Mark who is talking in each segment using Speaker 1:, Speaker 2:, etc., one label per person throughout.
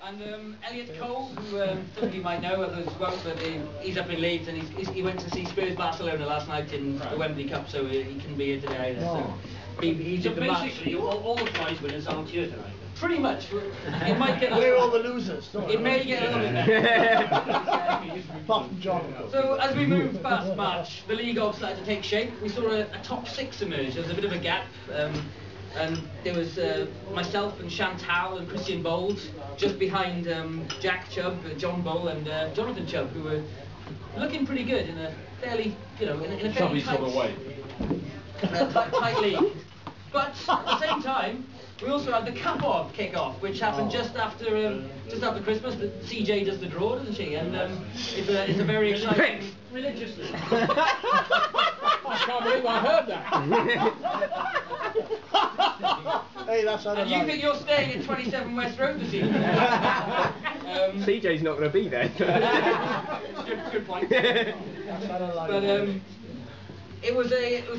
Speaker 1: And Elliot Cole, who some of you might know, others won't, but he's up in Leeds, and he went to see Spurs Barcelona last night in the Wembley Cup, so he couldn't be here today either. So he did the
Speaker 2: basically
Speaker 1: match.
Speaker 2: all the prize winners aren't here tonight.
Speaker 1: Pretty much. It might get
Speaker 3: We're all the losers.
Speaker 1: It may get a little bit better.
Speaker 3: Apart from John.
Speaker 1: So as we moved past March, the league all started to take shape. We saw a top 6 emerge. There was a bit of a gap. And there was myself and Chantal and Christian Bowles just behind Jack Chubb, John Bull and Jonathan Chubb, who were looking pretty good in a fairly, in a fairly tight league. But at the same time, we also had the cup-off kick-off, which happened just after Christmas. But CJ does the draw, doesn't she? And it's a very exciting.
Speaker 2: Religiously.
Speaker 4: I can't believe I heard that.
Speaker 3: Hey, that's
Speaker 1: and you think you're staying at 27 West Road this evening?
Speaker 5: CJ's not going to be there.
Speaker 1: Good point. But it was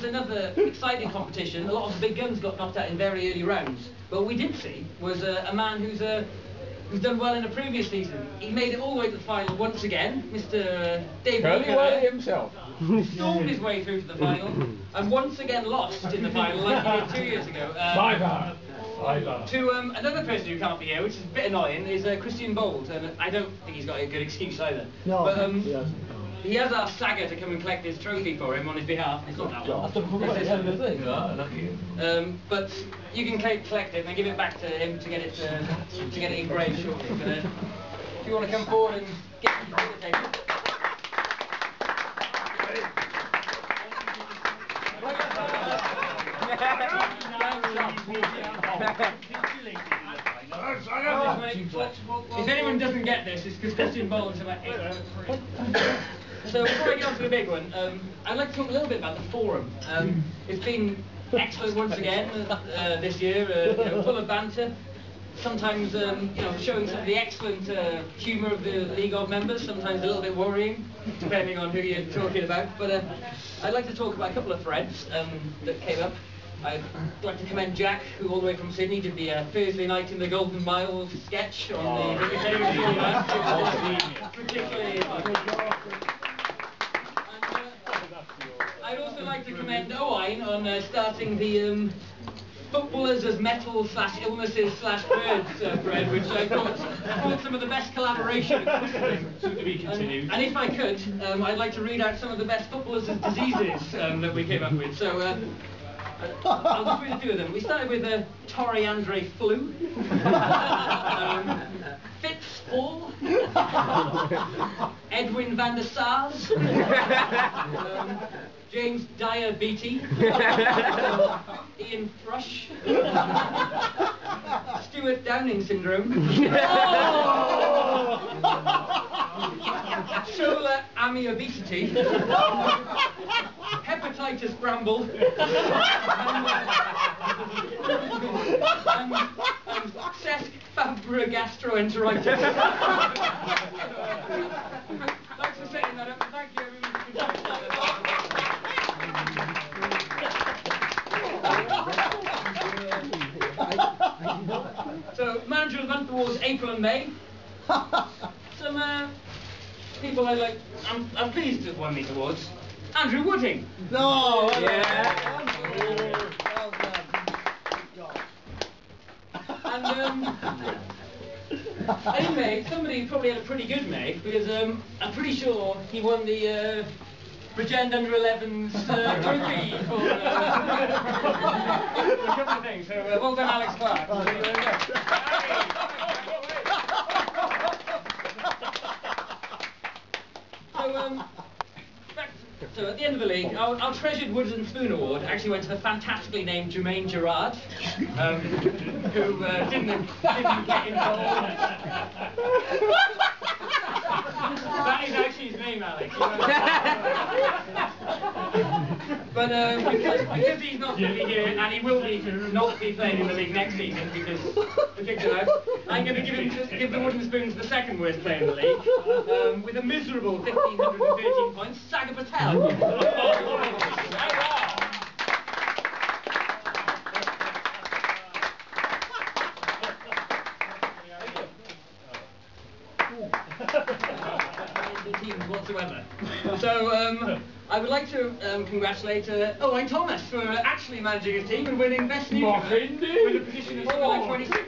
Speaker 1: another exciting competition. A lot of the big guns got knocked out in very early rounds. But what we did see was a man who's done well in a previous season. He made it all the way to the final once again, Mr. David
Speaker 4: Curly himself.
Speaker 1: stormed his way through to the final, and once again lost in the final like he did 2 years ago. To another person who can't be here, which is a bit annoying, is Christian Bowles, and I don't think he's got a good excuse either.
Speaker 3: No,
Speaker 1: but,
Speaker 3: he hasn't.
Speaker 1: He has asked Saga to come and collect his trophy for him on his behalf. It's not that one. But you can collect it and give it back to him to get it engraved shortly. But, if you want to come forward and get it to the table. If anyone doesn't get this, it's because Christian Bowles is about 8. So before I get on to the big one, I'd like to talk a little bit about the forum. It's been excellent once again this year, full of banter. Sometimes, showing some of the excellent humour of the League of members. Sometimes a little bit worrying, depending on who you're talking about. But I'd like to talk about a couple of threads that came up. I'd like to commend Jack, who all the way from Sydney did the Thursday night in the Golden Mile sketch on the particularly. I'd also like to commend Owain on starting the footballers as metal / illnesses / birds thread, which I thought brought some of the best collaboration.
Speaker 2: To be continued.
Speaker 1: And if I could, I'd like to read out some of the best footballers as diseases that we came up with. So. I'll just read a few of them. We started with Torrey Andre Flu, Fitz Fall, Edwin van der Sars, James Dyer Beatty, Ian Thrush, Stuart Downing Syndrome, Shola Ami Obesity, Hepatitis Bramble, and Cesc Fabra Gastroenteritis. Thanks for setting that up. Thank you, everyone. So, Manager of the Month Awards, April and May. Some people I'm pleased to have won these awards. Andrew Wooding.
Speaker 3: No!
Speaker 5: Yeah.
Speaker 1: And in May, somebody probably had a pretty good May, because I'm pretty sure he won the Bridgend Under 11's trophy for a couple of things. So well done, Alex Clark. So at the end of the league, our treasured Woods and Spoon Award actually went to the fantastically named Jermaine Gerard, who didn't get involved. That is actually his name, Alex. But because he's not going to be here, and he will not be playing in the league next season because the kicked him out, I'm going to give the Wooden Spoons the second worst player in the league, with a miserable 1,513 points, Saga Patel. teams whatsoever. So I would like to congratulate Owen Thomas for actually managing his team and winning best newcomer with a position of something like 26.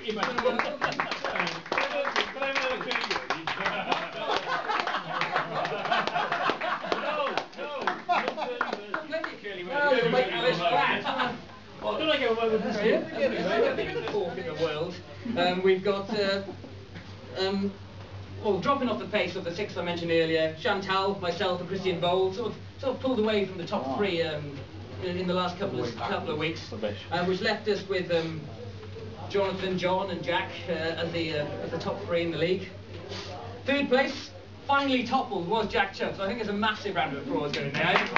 Speaker 1: Fourth in the world. We've got, well, dropping off the pace of the six I mentioned earlier, Chantal, myself and Christian Bold sort of pulled away from the top three in the last couple of weeks, which left us with Jonathan, John and Jack as the top three in the league. Third place, finally toppled, was Jack Chubb, so I think there's a massive round of applause going there.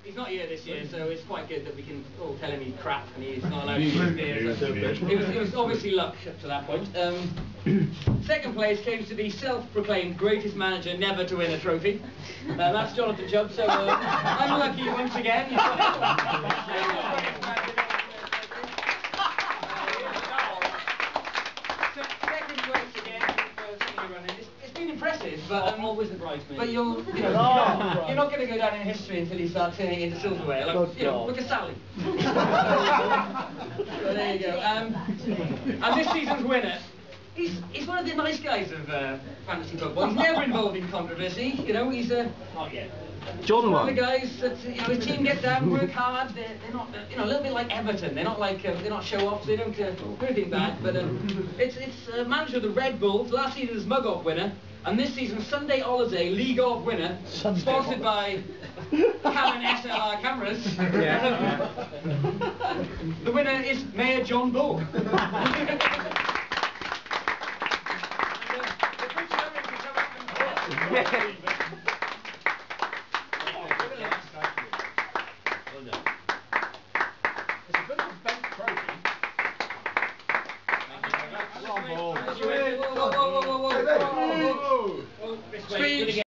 Speaker 1: He's not here this year, so it's quite good that we can all tell him he's crap and he's not allowed to use beer. It was obviously luck up to that point. Second place came to the self-proclaimed greatest manager never to win a trophy. That's Jonathan Chubb, so I'm lucky once again. Second place again for running. It's been impressive, but
Speaker 2: I'm always the bridesmaid.
Speaker 1: But you're not going to go down in history until you start turning into silverware. Like, look at Sally. So there you go. And this season's winner, he's one of the nice guys of fantasy football. He's never involved in controversy. You know, he's not yet.
Speaker 5: John
Speaker 1: One of the guys that his team gets down, work hard. They're not a little bit like Everton. They're not like they're not show offs. They don't do anything bad. But it's manager of the Red Bulls, last season's Mug Off winner, and this season's Sunday Holiday League Off winner, sponsored by Canon SLR cameras.
Speaker 5: Yeah.
Speaker 1: The winner is Mayor John Bull.
Speaker 4: Whoa, whoa, whoa, whoa, whoa, whoa, whoa, whoa, whoa, whoa, whoa.
Speaker 1: Speech.